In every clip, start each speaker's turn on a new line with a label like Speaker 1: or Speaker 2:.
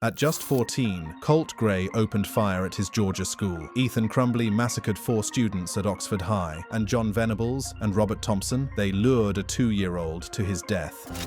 Speaker 1: At just 14, Colt Gray opened fire at his Georgia school. Ethan Crumbley massacred 4 students at Oxford High, and John Venables and Robert Thompson, they lured a 2-year-old to his death.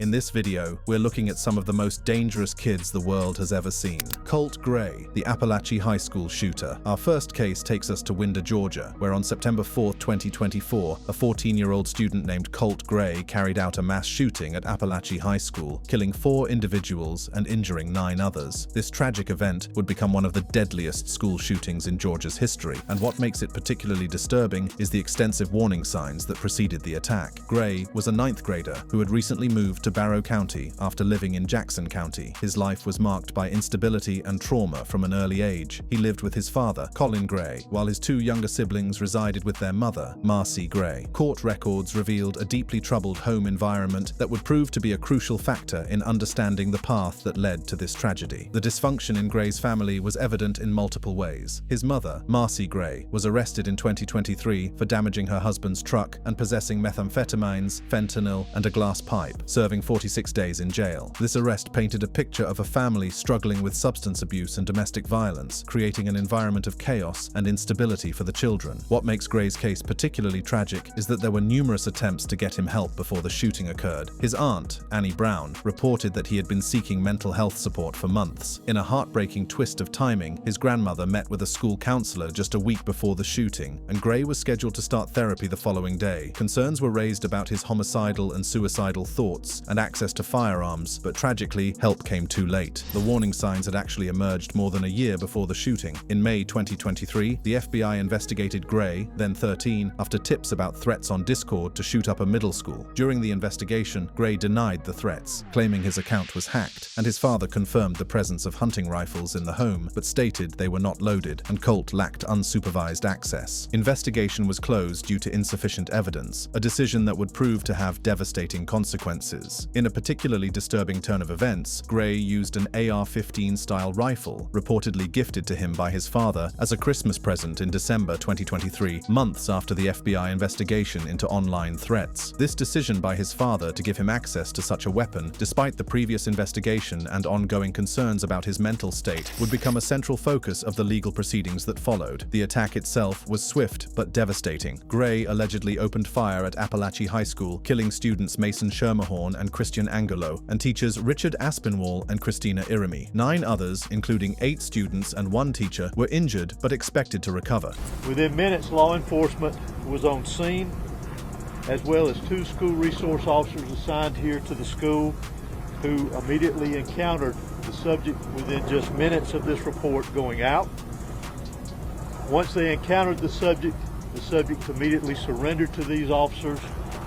Speaker 1: In this video, we're looking at some of the most dangerous kids the world has ever seen. Colt Gray, the Apalachee High School shooter. Our first case takes us to Winder, Georgia, where on September 4, 2024, a 14-year-old student named Colt Gray carried out a mass shooting at Apalachee High School, killing 4 individuals and injuring 9 others. This tragic event would become one of the deadliest school shootings in Georgia's history, and what makes it particularly disturbing is the extensive warning signs that preceded the attack. Gray was a 9th grader who had recently moved to Barrow County after living in Jackson County. His life was marked by instability and trauma from an early age. He lived with his father, Colin Gray, while his 2 younger siblings resided with their mother, Marcy Gray. Court records revealed a deeply troubled home environment that would prove to be a crucial factor in understanding the path that led to this tragedy. The dysfunction in Gray's family was evident in multiple ways. His mother, Marcy Gray, was arrested in 2023 for damaging her husband's truck and possessing methamphetamines, fentanyl, and a glass pipe, serving 46 days in jail. This arrest painted a picture of a family struggling with substance abuse and domestic violence, creating an environment of chaos and instability for the children. What makes Gray's case particularly tragic is that there were numerous attempts to get him help before the shooting occurred. His aunt, Annie Brown, reported that he had been seeking mental health support for months. In a heartbreaking twist of timing, his grandmother met with a school counselor just a week before the shooting, and Gray was scheduled to start therapy the following day. Concerns were raised about his homicidal and suicidal thoughts and access to firearms, but tragically, help came too late. The warning signs had actually emerged more than a year before the shooting. In May 2023, the FBI investigated Gray, then 13, after tips about threats on Discord to shoot up a middle school. During the investigation, Gray denied the threats, claiming his account was hacked, and his father confirmed the presence of hunting rifles in the home, but stated they were not loaded, and Colt lacked unsupervised access. Investigation was closed due to insufficient evidence, a decision that would prove to have devastating consequences. In a particularly disturbing turn of events, Gray used an AR-15-style rifle, reportedly gifted to him by his father as a Christmas present in December 2023, months after the FBI investigation into online threats. This decision by his father to give him access to such a weapon, despite the previous investigation and ongoing concerns about his mental state, would become a central focus of the legal proceedings that followed. The attack itself was swift but devastating. Gray allegedly opened fire at Apalachee High School, killing students Mason Schermerhorn and Christian Angelo, and teachers Richard Aspinwall and Christina Irimi. 9 others, including 8 students and 1 teacher, were injured but expected to recover.
Speaker 2: Within minutes, law enforcement was on scene, as well as 2 school resource officers assigned here to the school who immediately encountered the subject within just minutes of this report going out. Once they encountered the subject immediately surrendered to these officers,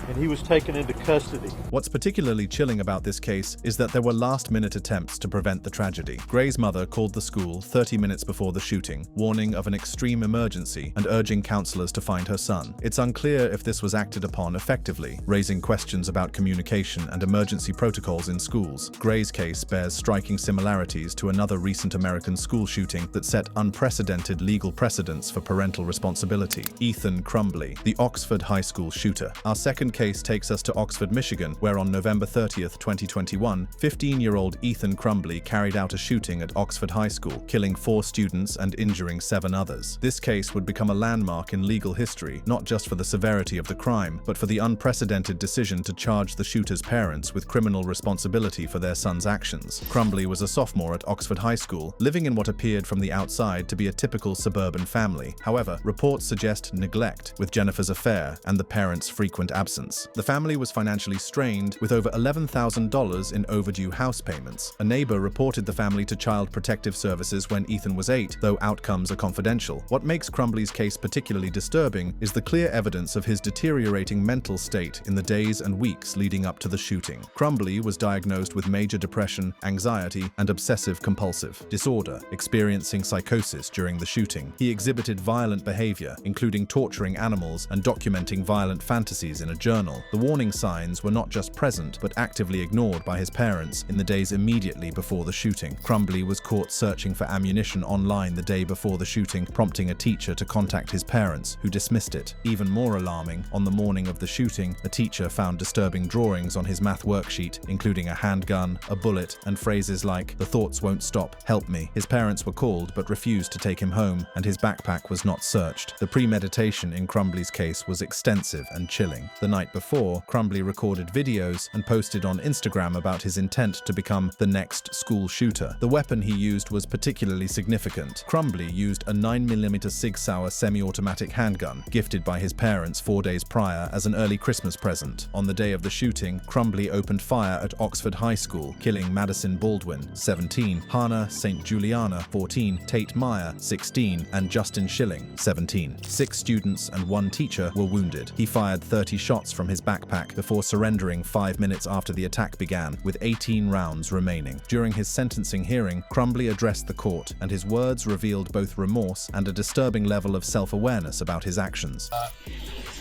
Speaker 2: and he was taken into custody.
Speaker 1: What's particularly chilling about this case is that there were last-minute attempts to prevent the tragedy. Gray's mother called the school 30 minutes before the shooting, warning of an extreme emergency and urging counselors to find her son. It's unclear if this was acted upon effectively, raising questions about communication and emergency protocols in schools. Gray's case bears striking similarities to another recent American school shooting that set unprecedented legal precedents for parental responsibility. Ethan Crumbley, the Oxford High School shooter. Our second case takes us to Oxford, Michigan, where on November 30th, 2021, 15-year-old Ethan Crumbley carried out a shooting at Oxford High School, killing 4 students and injuring 7 others. This case would become a landmark in legal history, not just for the severity of the crime, but for the unprecedented decision to charge the shooter's parents with criminal responsibility for their son's actions. Crumbley was a sophomore at Oxford High School, living in what appeared from the outside to be a typical suburban family. However, reports suggest neglect, with Jennifer's affair and the parents' frequent absence. The family was financially strained, with over $11,000 in overdue house payments. A neighbor reported the family to Child Protective Services when Ethan was 8, though outcomes are confidential. What makes Crumbley's case particularly disturbing is the clear evidence of his deteriorating mental state in the days and weeks leading up to the shooting. Crumbley was diagnosed with major depression, anxiety, and obsessive-compulsive disorder, experiencing psychosis during the shooting. He exhibited violent behavior, including torturing animals and documenting violent fantasies in a journal. journal. The warning signs were not just present, but actively ignored by his parents in the days immediately before the shooting. Crumbley was caught searching for ammunition online the day before the shooting, prompting a teacher to contact his parents, who dismissed it. Even more alarming, on the morning of the shooting, a teacher found disturbing drawings on his math worksheet, including a handgun, a bullet, and phrases like, "The thoughts won't stop, help me." His parents were called but refused to take him home, and his backpack was not searched. The premeditation in Crumbley's case was extensive and chilling. The night before, Crumbley recorded videos and posted on Instagram about his intent to become the next school shooter. The weapon he used was particularly significant. Crumbley used a 9mm Sig Sauer semi-automatic handgun, gifted by his parents 4 days prior as an early Christmas present. On the day of the shooting, Crumbley opened fire at Oxford High School, killing Madison Baldwin, 17, Hannah St. Juliana, 14, Tate Meyer, 16, and Justin Schilling, 17. 6 students and 1 teacher were wounded. He fired 30 shots from his backpack before surrendering 5 minutes after the attack began, with 18 rounds remaining. During his sentencing hearing, Crumbley addressed the court, and his words revealed both remorse and a disturbing level of self-awareness about his actions.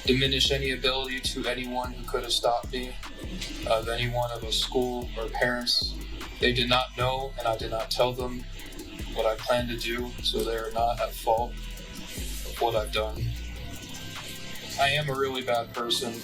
Speaker 3: Diminish any ability to anyone who could have stopped me, of anyone of a school or parents. They did not know, and I did not tell them what I planned to do, so they are not at fault of what I've done. I am a really bad person.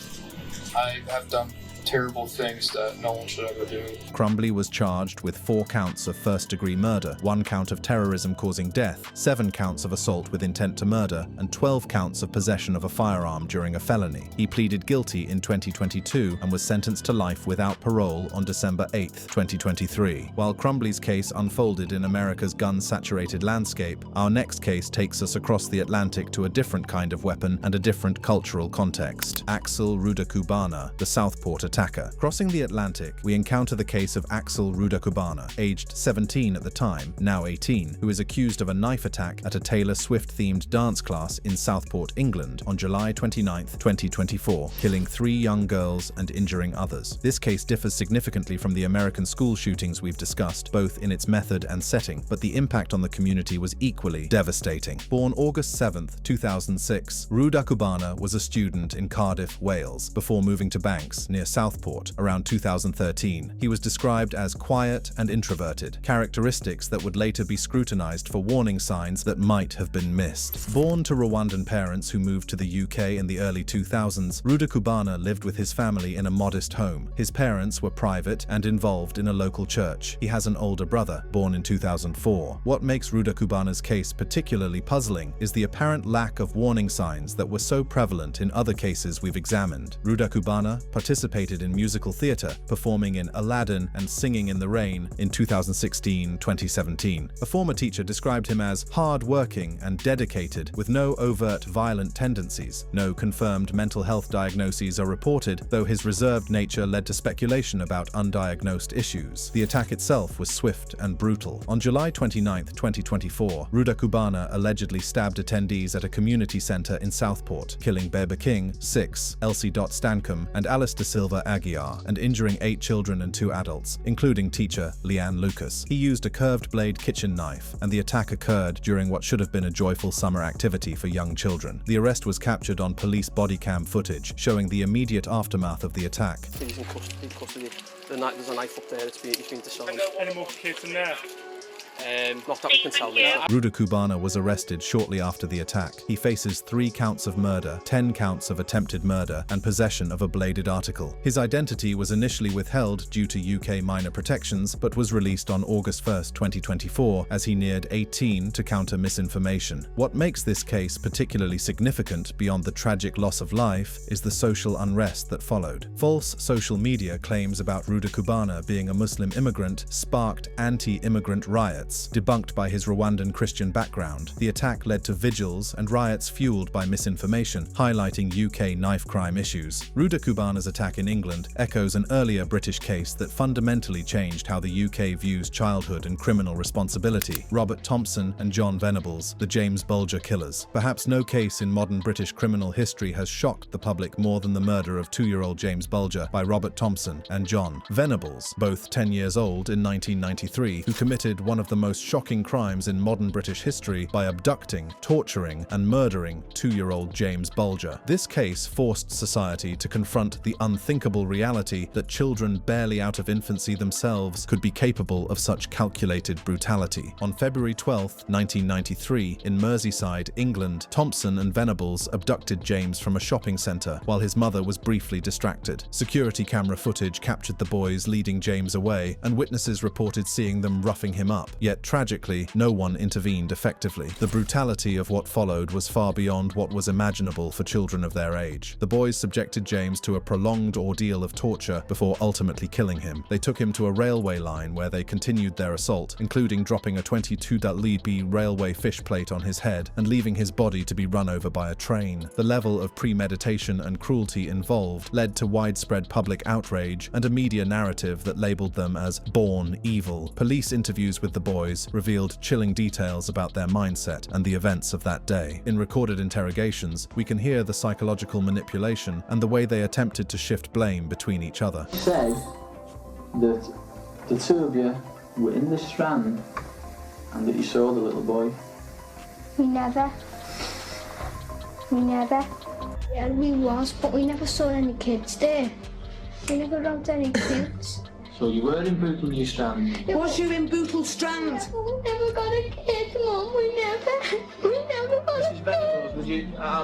Speaker 3: I have done terrible things that no one should ever do.
Speaker 1: Crumbley was charged with 4 counts of first-degree murder, 1 count of terrorism causing death, 7 counts of assault with intent to murder, and 12 counts of possession of a firearm during a felony. He pleaded guilty in 2022 and was sentenced to life without parole on December 8, 2023. While Crumbley's case unfolded in America's gun-saturated landscape, our next case takes us across the Atlantic to a different kind of weapon and a different cultural context. Axel Rudakubana, the Southport attacker. Crossing the Atlantic, we encounter the case of Axel Rudakubana, aged 17 at the time, now 18, who is accused of a knife attack at a Taylor Swift-themed dance class in Southport, England, on July 29, 2024, killing 3 young girls and injuring others. This case differs significantly from the American school shootings we've discussed, both in its method and setting, but the impact on the community was equally devastating. Born August 7, 2006, Rudakubana was a student in Cardiff, Wales, before moving to Banks, near Southport, around 2013. He was described as quiet and introverted, characteristics that would later be scrutinized for warning signs that might have been missed. Born to Rwandan parents who moved to the UK in the early 2000s, Rudakubana lived with his family in a modest home. His parents were private and involved in a local church. He has an older brother, born in 2004. What makes Rudakubana's case particularly puzzling is the apparent lack of warning signs that were so prevalent in other cases we've examined. Rudakubana participated in musical theatre, performing in Aladdin and Singing in the Rain in 2016-2017. A former teacher described him as hard-working and dedicated, with no overt violent tendencies. No confirmed mental health diagnoses are reported, though his reserved nature led to speculation about undiagnosed issues. The attack itself was swift and brutal. On July 29, 2024, Rudakubana allegedly stabbed attendees at a community centre in Southport, killing Beba King, 6, Elsie Stancombe, and Alice De Silva Aguiar, and injuring 8 children and 2 adults, including teacher Leanne Lucas. He used a curved blade kitchen knife, and the attack occurred during what should have been a joyful summer activity for young children. The arrest was captured on police body cam footage, showing the immediate aftermath of the attack.
Speaker 4: He's in custody. There's a knife up there, it's been disarmed.
Speaker 5: Any more kids in there?
Speaker 4: Not that we can tell you.
Speaker 1: Rudakubana was arrested shortly after the attack. He faces 3 counts of murder, 10 counts of attempted murder, and possession of a bladed article. His identity was initially withheld due to UK minor protections, but was released on August 1, 2024, as he neared 18 to counter misinformation. What makes this case particularly significant beyond the tragic loss of life is the social unrest that followed. False social media claims about Rudakubana being a Muslim immigrant sparked anti-immigrant riots, debunked by his Rwandan Christian background. The attack led to vigils and riots fueled by misinformation, highlighting UK knife crime issues. Rudakubana's attack in England echoes an earlier British case that fundamentally changed how the UK views childhood and criminal responsibility. Robert Thompson and John Venables, the James Bulger killers. Perhaps no case in modern British criminal history has shocked the public more than the murder of 2-year-old James Bulger by Robert Thompson and John Venables, both 10 years old in 1993, who committed one of the the most shocking crimes in modern British history by abducting, torturing, and murdering 2-year-old James Bulger. This case forced society to confront the unthinkable reality that children barely out of infancy themselves could be capable of such calculated brutality. On February 12, 1993, in Merseyside, England, Thompson and Venables abducted James from a shopping centre while his mother was briefly distracted. Security camera footage captured the boys leading James away, and witnesses reported seeing them roughing him up. Yet tragically, no one intervened effectively. The brutality of what followed was far beyond what was imaginable for children of their age. The boys subjected James to a prolonged ordeal of torture before ultimately killing him. They took him to a railway line where they continued their assault, including dropping a 22-litre railway fish plate on his head and leaving his body to be run over by a train. The level of premeditation and cruelty involved led to widespread public outrage and a media narrative that labeled them as born evil. Police interviews with the boys revealed chilling details about their mindset and the events of that day. In recorded interrogations, we can hear the psychological manipulation and the way they attempted to shift blame between each other.
Speaker 5: You say that the two of you were in the Strand and that you saw the little boy.
Speaker 6: We never. Yeah, we was, but we never saw any kids there. We never robbed any kids.
Speaker 5: So you were in Bootle New Strand?
Speaker 7: Was you in Bootle Strand?
Speaker 6: Yeah, but we never got a kid, Mum. We never got a kid.
Speaker 5: Would you, I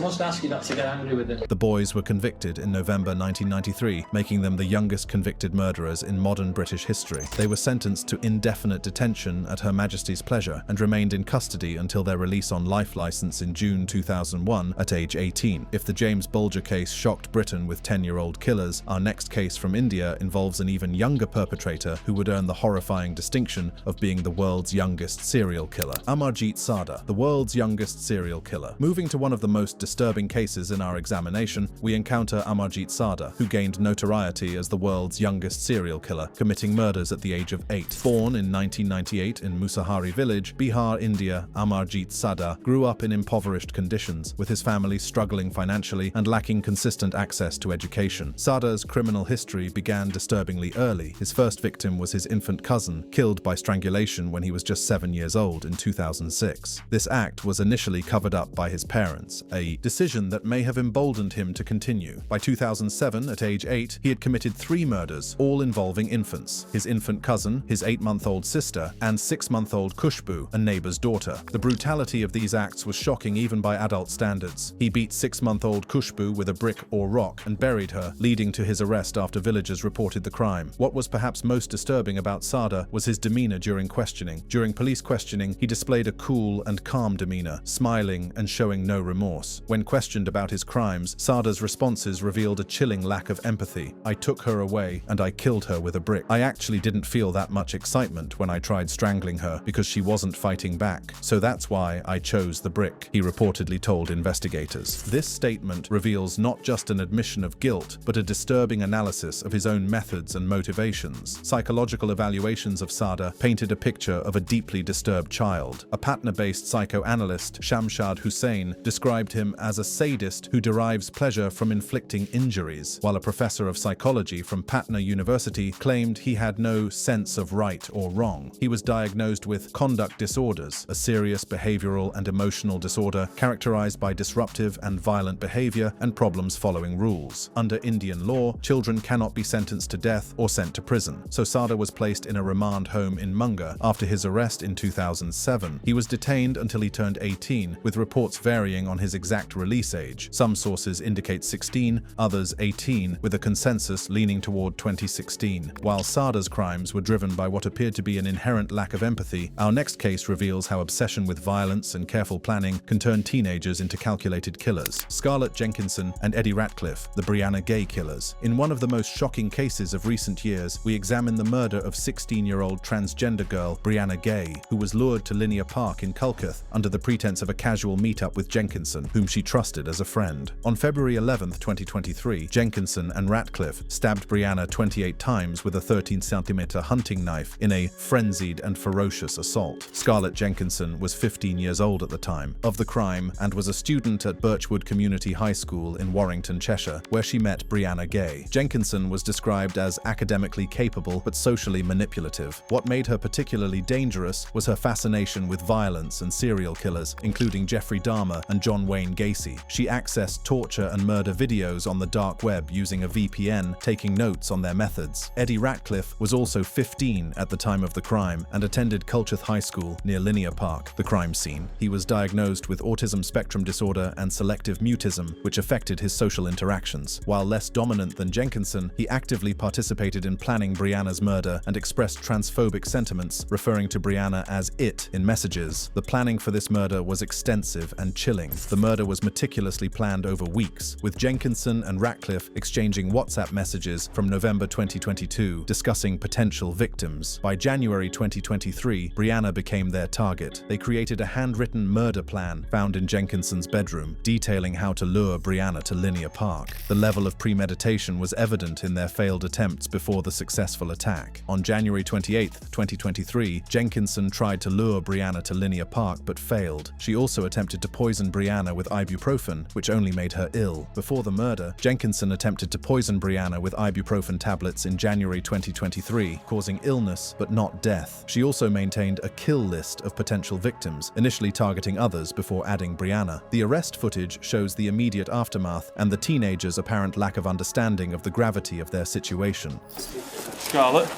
Speaker 5: must ask you not to get angry with it.
Speaker 1: The boys were convicted in November 1993, making them the youngest convicted murderers in modern British history. They were sentenced to indefinite detention at Her Majesty's pleasure and remained in custody until their release on life licence in June 2001 at age 18. If the James Bulger case shocked Britain with 10-year-old killers, our next case from India involves an even younger perpetrator who would earn the horrifying distinction of being the world's youngest serial killer. Amarjit Sada, the world's youngest serial killer. Moving to one of the most disturbing cases in our examination, we encounter Amarjit Sada, who gained notoriety as the world's youngest serial killer, committing murders at the age of 8. Born in 1998 in Musahari village, Bihar, India, Amarjit Sada grew up in impoverished conditions, with his family struggling financially and lacking consistent access to education. Sada's criminal history began disturbingly early. His first victim was his infant cousin, killed by strangulation when he was just 7 years old in 2006. This act was initially covered up by his parents, a decision that may have emboldened him to continue. By 2007, at age 8, he had committed 3 murders, all involving infants: his infant cousin, his 8-month-old sister, and 6-month-old Khushbu, a neighbor's daughter. The brutality of these acts was shocking even by adult standards. He beat 6-month-old Khushbu with a brick or rock and buried her, leading to his arrest after villagers reported the crime. What was perhaps most disturbing about Sada was his demeanor during questioning. During police questioning, he displayed a cool and calm demeanor, smiling and showing no remorse. When questioned about his crimes, Sada's responses revealed a chilling lack of empathy. "I took her away and I killed her with a brick. I actually didn't feel that much excitement when I tried strangling her because she wasn't fighting back. So that's why I chose the brick," he reportedly told investigators. This statement reveals not just an admission of guilt, but a disturbing analysis of his own methods and motivations. Psychological evaluations of Sada painted a picture of a deeply disturbed child. A Patna-based psychoanalyst, Shamshad Hussain, described him as a sadist who derives pleasure from inflicting injuries, while a professor of psychology from Patna University claimed he had no sense of right or wrong. He was diagnosed with conduct disorders, a serious behavioral and emotional disorder characterized by disruptive and violent behavior and problems following rules. Under Indian law, children cannot be sentenced to death or sent to prison, so Sada was placed in a remand home in Munga after his arrest in 2007. He was detained until he turned 18, with reports varying on his exact release age. Some sources indicate 16, others 18, with a consensus leaning toward 2016. While Sada's crimes were driven by what appeared to be an inherent lack of empathy, our next case reveals how obsession with violence and careful planning can turn teenagers into calculated killers. Scarlett Jenkinson and Eddie Ratcliffe, the Brianna Gay killers. In one of the most shocking cases of recent years, we examine the murder of 16-year-old transgender girl Brianna Gay, who was lured to Linear Park in Culcath under the pretense of a casual meetup with Jenkinson, whom she trusted as a friend. On February 11, 2023, Jenkinson and Ratcliffe stabbed Brianna 28 times with a 13cm hunting knife in a frenzied and ferocious assault. Scarlett Jenkinson was 15 years old at the time of the crime and was a student at Birchwood Community High School in Warrington, Cheshire, where she met Brianna Gay. Jenkinson was described as academically capable but socially manipulative. What made her particularly dangerous was her fascination with violence and serial killers, including Jeffrey Dahmer and John Wayne Gacy. She accessed torture and murder videos on the dark web using a VPN, taking notes on their methods. Eddie Ratcliffe was also 15 at the time of the crime and attended Culcheth High School near Linear Park, the crime scene. He was diagnosed with autism spectrum disorder and selective mutism, which affected his social interactions. While less dominant than Jenkinson, he actively participated in planning Brianna's murder and expressed transphobic sentiments, referring to Brianna as "it" in messages. The planning for this murder was extensive and chilling. The murder was meticulously planned over weeks, with Jenkinson and Ratcliffe exchanging WhatsApp messages from November 2022 discussing potential victims. By January 2023, Brianna became their target. They created a handwritten murder plan found in Jenkinson's bedroom, detailing how to lure Brianna to Linear Park. The level of premeditation was evident in their failed attempts before the successful attack. On January 28, 2023, Jenkinson tried to lure Brianna to Linear Park but failed. She also attempted to poison Brianna with ibuprofen, which only made her ill. Before the murder, Jenkinson attempted to poison Brianna with ibuprofen tablets in January 2023, causing illness but not death. She also maintained a kill list of potential victims, initially targeting others before adding Brianna. The arrest footage shows the immediate aftermath and the teenagers' apparent lack of understanding of the gravity of their situation.
Speaker 7: Scarlett,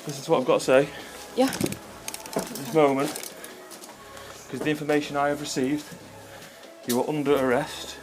Speaker 7: this is what I've got to say.
Speaker 8: Yeah.
Speaker 7: At this moment, because the information I have received, you are under arrest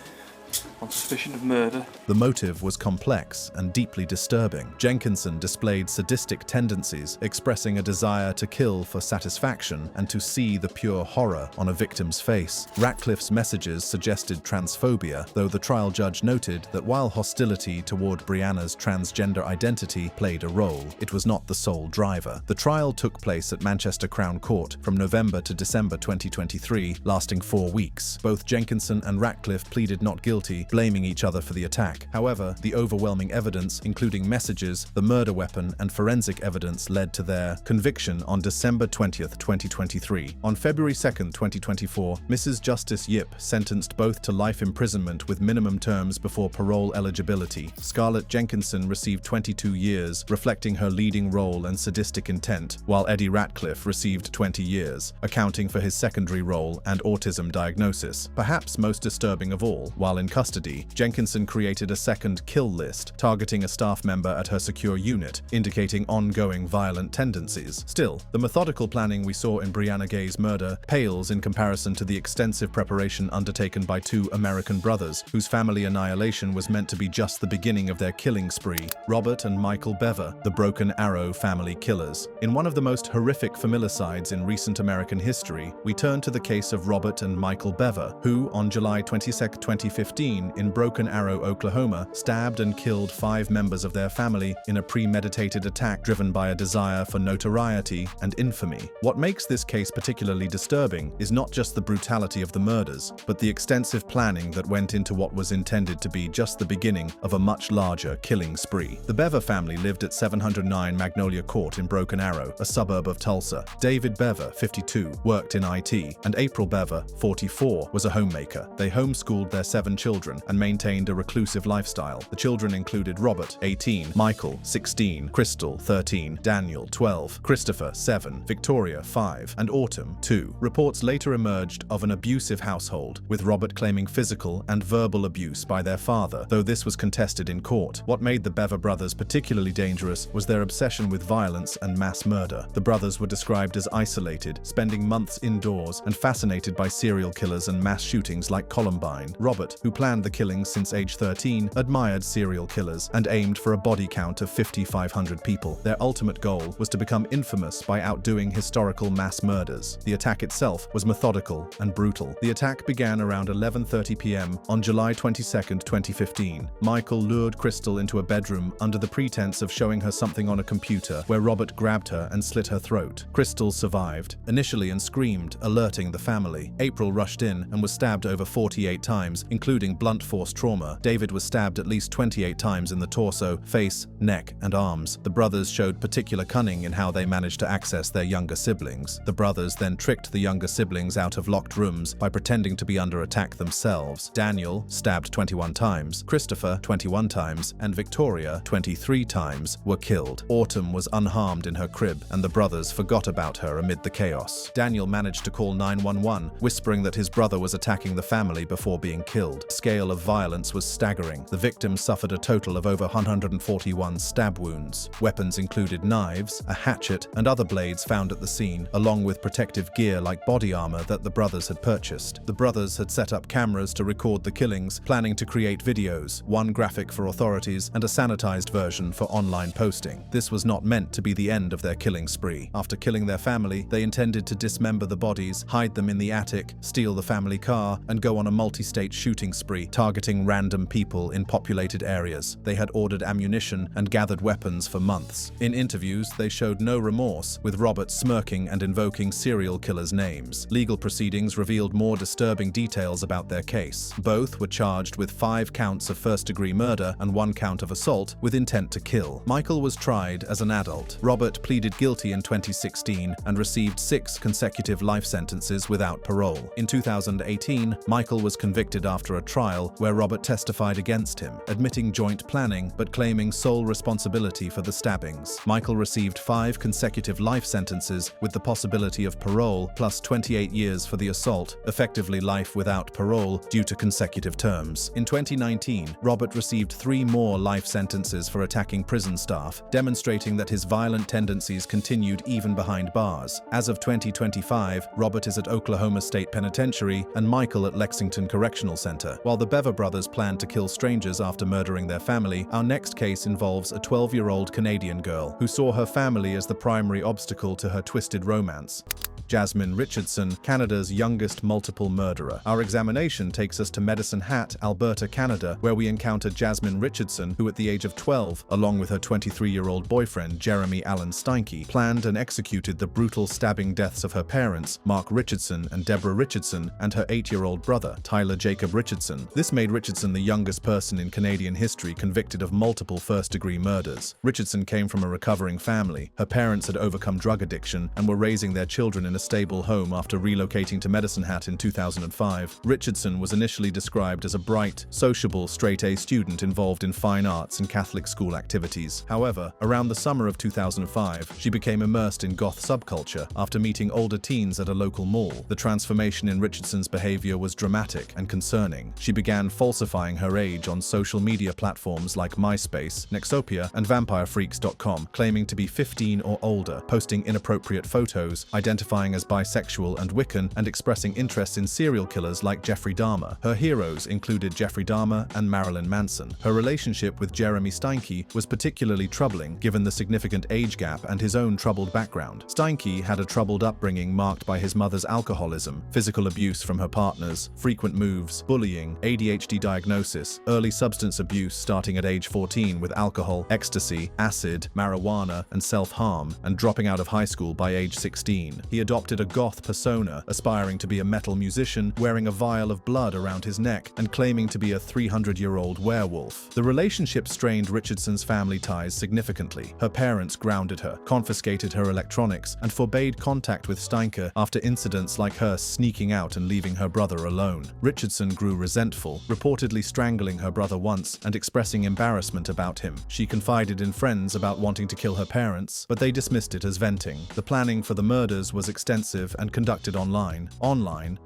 Speaker 7: on suspicion of murder.
Speaker 1: The motive was complex and deeply disturbing. Jenkinson displayed sadistic tendencies, expressing a desire to kill for satisfaction and to see the pure horror on a victim's face. Ratcliffe's messages suggested transphobia, though the trial judge noted that while hostility toward Brianna's transgender identity played a role, it was not the sole driver. The trial took place at Manchester Crown Court from November to December 2023, lasting 4 weeks. Both Jenkinson and Ratcliffe pleaded not guilty, blaming each other for the attack. However, the overwhelming evidence, including messages, the murder weapon, and forensic evidence, led to their conviction on December 20th, 2023. On February 2nd, 2024, Mrs. Justice Yip sentenced both to life imprisonment with minimum terms before parole eligibility. Scarlett Jenkinson received 22 years, reflecting her leading role and sadistic intent, while Eddie Ratcliffe received 20 years, accounting for his secondary role and autism diagnosis. Perhaps most disturbing of all, while in custody, Jenkinson created a second kill list, targeting a staff member at her secure unit, indicating ongoing violent tendencies. Still, the methodical planning we saw in Brianna Ghey's murder pales in comparison to the extensive preparation undertaken by two American brothers, whose family annihilation was meant to be just the beginning of their killing spree: Robert and Michael Bever, the Broken Arrow family killers. In one of the most horrific familicides in recent American history, we turn to the case of Robert and Michael Bever, who, on July 22, 2015, in Broken Arrow, Oklahoma, stabbed and killed 5 members of their family in a premeditated attack driven by a desire for notoriety and infamy. What makes this case particularly disturbing is not just the brutality of the murders, but the extensive planning that went into what was intended to be just the beginning of a much larger killing spree. The Bever family lived at 709 Magnolia Court in Broken Arrow, a suburb of Tulsa. David Bever, 52, worked in IT, and April Bever, 44, was a homemaker. They homeschooled their 7 children and maintained a reclusive lifestyle. The children included Robert, 18, Michael, 16, Crystal, 13, Daniel, 12, Christopher, 7, Victoria, 5, and Autumn, 2. Reports later emerged of an abusive household, with Robert claiming physical and verbal abuse by their father, though this was contested in court. What made the Bever brothers particularly dangerous was their obsession with violence and mass murder. The brothers were described as isolated, spending months indoors, and fascinated by serial killers and mass shootings like Columbine. Robert, who planned the killings since age 13, admired serial killers and aimed for a body count of 5,500 people. Their ultimate goal was to become infamous by outdoing historical mass murders. The attack itself was methodical and brutal. The attack began around 11:30 p.m. on July 22, 2015. Michael lured Crystal into a bedroom under the pretense of showing her something on a computer, where Robert grabbed her and slit her throat. Crystal survived, initially, and screamed, alerting the family. April rushed in and was stabbed over 48 times, including blood blunt force trauma, David was stabbed at least 28 times in the torso, face, neck, and arms. The brothers showed particular cunning in how they managed to access their younger siblings. The brothers then tricked the younger siblings out of locked rooms by pretending to be under attack themselves. Daniel, stabbed 21 times, Christopher, 21 times, and Victoria, 23 times, were killed. Autumn was unharmed in her crib, and the brothers forgot about her amid the chaos. Daniel managed to call 911, whispering that his brother was attacking the family before being killed. The scale of violence was staggering. The victims suffered a total of over 141 stab wounds. Weapons included knives, a hatchet, and other blades found at the scene, along with protective gear like body armor that the brothers had purchased. The brothers had set up cameras to record the killings, planning to create videos, one graphic for authorities and a sanitized version for online posting. This was not meant to be the end of their killing spree. After killing their family, they intended to dismember the bodies, hide them in the attic, steal the family car, and go on a multi-state shooting spree, targeting random people in populated areas. They had ordered ammunition and gathered weapons for months. In interviews, they showed no remorse, with Robert smirking and invoking serial killers' names. Legal proceedings revealed more disturbing details about their case. Both were charged with 5 counts of first-degree murder and 1 count of assault with intent to kill. Michael was tried as an adult. Robert pleaded guilty in 2016 and received 6 consecutive life sentences without parole. In 2018, Michael was convicted after a trial where Robert testified against him, admitting joint planning but claiming sole responsibility for the stabbings. Michael received 5 consecutive life sentences with the possibility of parole plus 28 years for the assault, effectively life without parole due to consecutive terms. In 2019, Robert received 3 more life sentences for attacking prison staff, demonstrating that his violent tendencies continued even behind bars. As of 2025, Robert is at Oklahoma State Penitentiary and Michael at Lexington Correctional Center. While the Bever brothers planned to kill strangers after murdering their family, our next case involves a 12-year-old Canadian girl who saw her family as the primary obstacle to her twisted romance. Jasmine Richardson, Canada's youngest multiple murderer. Our examination takes us to Medicine Hat, Alberta, Canada, where we encounter Jasmine Richardson, who at the age of 12, along with her 23-year-old boyfriend, Jeremy Allen Steinke, planned and executed the brutal stabbing deaths of her parents, Mark Richardson and Deborah Richardson, and her 8-year-old brother, Tyler Jacob Richardson. This made Richardson the youngest person in Canadian history convicted of multiple first-degree murders. Richardson came from a recovering family. Her parents had overcome drug addiction and were raising their children in a stable home after relocating to Medicine Hat in 2005. Richardson was initially described as a bright, sociable, straight-A student involved in fine arts and Catholic school activities. However, around the summer of 2005, she became immersed in goth subculture after meeting older teens at a local mall. The transformation in Richardson's behavior was dramatic and concerning. She began falsifying her age on social media platforms like MySpace, Nexopia, and VampireFreaks.com, claiming to be 15 or older, posting inappropriate photos, identifying as bisexual and Wiccan, and expressing interest in serial killers like Jeffrey Dahmer. Her heroes included Jeffrey Dahmer and Marilyn Manson. Her relationship with Jeremy Steinke was particularly troubling given the significant age gap and his own troubled background. Steinke had a troubled upbringing marked by his mother's alcoholism, physical abuse from her partners, frequent moves, bullying, ADHD diagnosis, early substance abuse starting at age 14 with alcohol, ecstasy, acid, marijuana, and self-harm, and dropping out of high school by age 16. He adopted a goth persona, aspiring to be a metal musician, wearing a vial of blood around his neck, and claiming to be a 300-year-old werewolf. The relationship strained Richardson's family ties significantly. Her parents grounded her, confiscated her electronics, and forbade contact with Steinke after incidents like her sneaking out and leaving her brother alone. Richardson grew resentful, reportedly strangling her brother once and expressing embarrassment about him. She confided in friends about wanting to kill her parents, but they dismissed it as venting. The planning for the murders was extensive and conducted online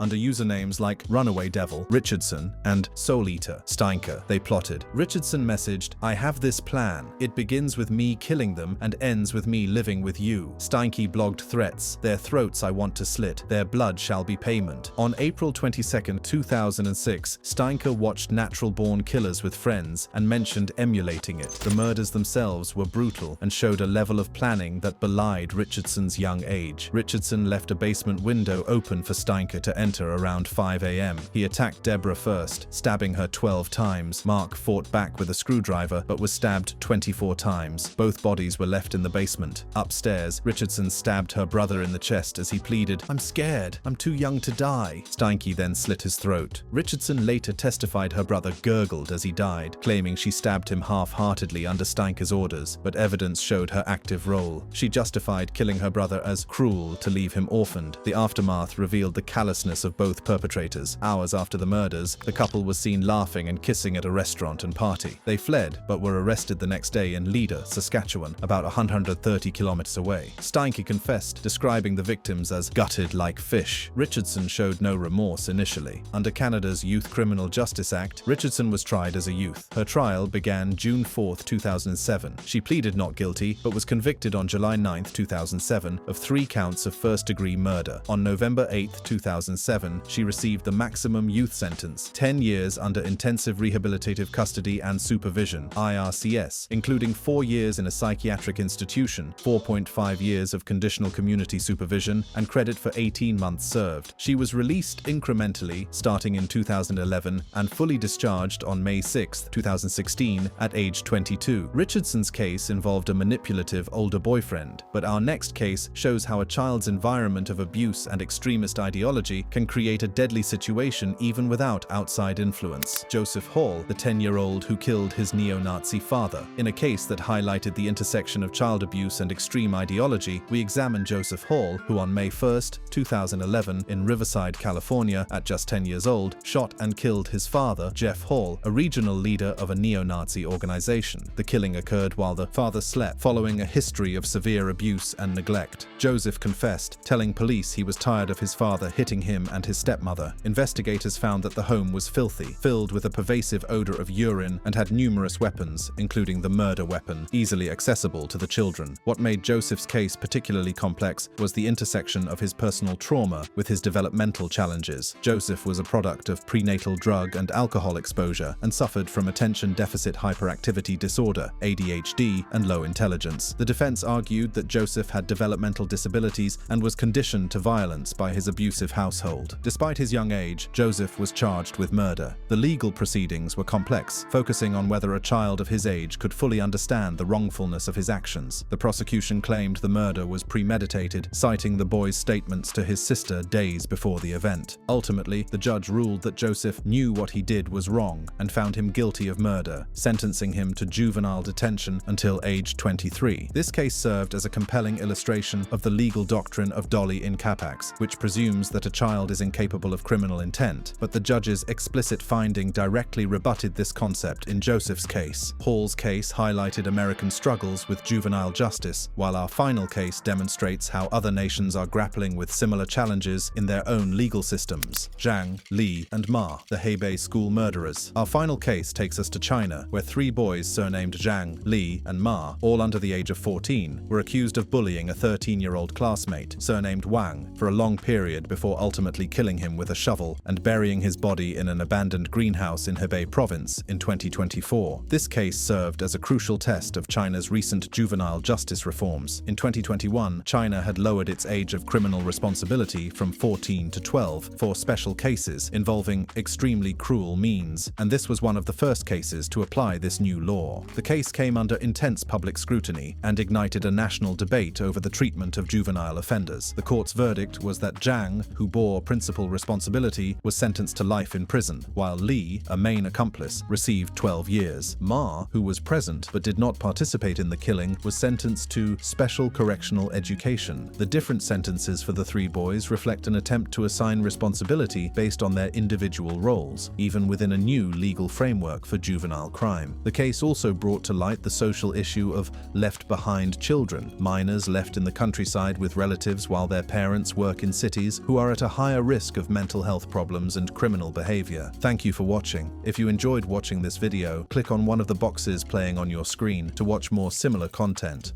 Speaker 1: under usernames like Runaway Devil, Richardson, and Soul Eater, Steinke. They plotted. Richardson messaged, "I have this plan. It begins with me killing them and ends with me living with you." Steinke blogged threats, "Their throats I want to slit. Their blood shall be payment." On April 22, 2006, Steinke watched Natural Born Killers with friends and mentioned emulating it. The murders themselves were brutal and showed a level of planning that belied Richardson's young age. Richardson left a basement window open for Steinke to enter around 5 a.m. He attacked Deborah first, stabbing her 12 times. Mark fought back with a screwdriver but was stabbed 24 times. Both bodies were left in the basement. Upstairs, Richardson stabbed her brother in the chest as he pleaded, "I'm scared. I'm too young to die." Steinke then slit his throat. Richardson later testified her brother gurgled as he died, claiming she stabbed him half-heartedly under Steinke's orders, but evidence showed her active role. She justified killing her brother as cruel to leave him orphaned. The aftermath revealed the callousness of both perpetrators. Hours after the murders, the couple was seen laughing and kissing at a restaurant and party. They fled, but were arrested the next day in Leader, Saskatchewan, about 130 kilometers away. Steinke confessed, describing the victims as gutted like fish. Richardson showed no remorse initially. Under Canada's Youth Criminal Justice Act, Richardson was tried as a youth. Her trial began June 4, 2007. She pleaded not guilty, but was convicted on July 9, 2007, of 3 counts of first-degree murder. On November 8, 2007, she received the maximum youth sentence, 10 years under intensive rehabilitative custody and supervision, IRCS, including 4 years in a psychiatric institution, 4.5 years of conditional community supervision, and credit for 18 months served. She was released incrementally starting in 2011 and fully discharged on May 6, 2016, at age 22. Richardson's case involved a manipulative older boyfriend, but our next case shows how a child's environment of abuse and extremist ideology can create a deadly situation even without outside influence. Joseph Hall, the 10-year-old who killed his neo-Nazi father. In a case that highlighted the intersection of child abuse and extreme ideology, we examined Joseph Hall, who on May 1, 2011, in Riverside, California, at just 10 years old, shot and killed his father, Jeff Hall, a regional leader of a neo-Nazi organization. The killing occurred while the father slept, following a history of severe abuse and neglect. Joseph confessed, telling police he was tired of his father hitting him and his stepmother. Investigators found that the home was filthy, filled with a pervasive odor of urine, and had numerous weapons, including the murder weapon, easily accessible to the children. What made Joseph's case particularly complex was the intersection of his personal trauma with his developmental challenges. Joseph was a product of prenatal drug and alcohol exposure and suffered from attention deficit hyperactivity disorder, ADHD, and low intelligence. The defense argued that Joseph had developmental disabilities and was conditioned to violence by his abusive household. Despite his young age, Joseph was charged with murder. The legal proceedings were complex, focusing on whether a child of his age could fully understand the wrongfulness of his actions. The prosecution claimed the murder was premeditated, citing the boy's statements to his sister days before the event. Ultimately, the judge ruled that Joseph knew what he did was wrong and found him guilty of murder, sentencing him to juvenile detention until age 23. This case served as a compelling illustration of the legal doctrine of doli in capax, which presumes that a child is incapable of criminal intent, but the judge's explicit finding directly rebutted this concept in Joseph's case. Hall's case highlighted American struggles with juvenile justice, while our final case demonstrates how other nations are grappling with similar challenges in their own legal systems. Zhang, Li, and Ma, the Hebei school murderers. Our final case takes us to China, where 3 boys surnamed Zhang, Li, and Ma, all under the age of 14, were accused of bullying a 13-year-old classmate, surnamed Wang, for a long period before ultimately killing him with a shovel and burying his body in an abandoned greenhouse in Hebei province in 2024. This case served as a crucial test of China's recent juvenile justice reforms. In 2021, China had lowered its age of criminal responsibility from 14 to 12 for special cases involving extremely cruel means, and this was one of the first cases to apply this new law. The case came under intense public scrutiny and ignited a national debate over the treatment of juvenile offenders. The court's verdict was that Zhang, who bore principal responsibility, was sentenced to life in prison, while Li, a main accomplice, received 12 years. Ma, who was present but did not participate in the killing, was sentenced to special correctional education. The different sentences for the 3 boys reflect an attempt to assign responsibility based on their individual roles, even within a new legal framework for juvenile crime. The case also brought to light the social issue of left-behind children, minors left in the countryside with relatives while their parents work in cities, who are at a higher risk of mental health problems and criminal behavior. Thank you for watching. If you enjoyed watching this video, click on one of the boxes playing on your screen to watch more similar content.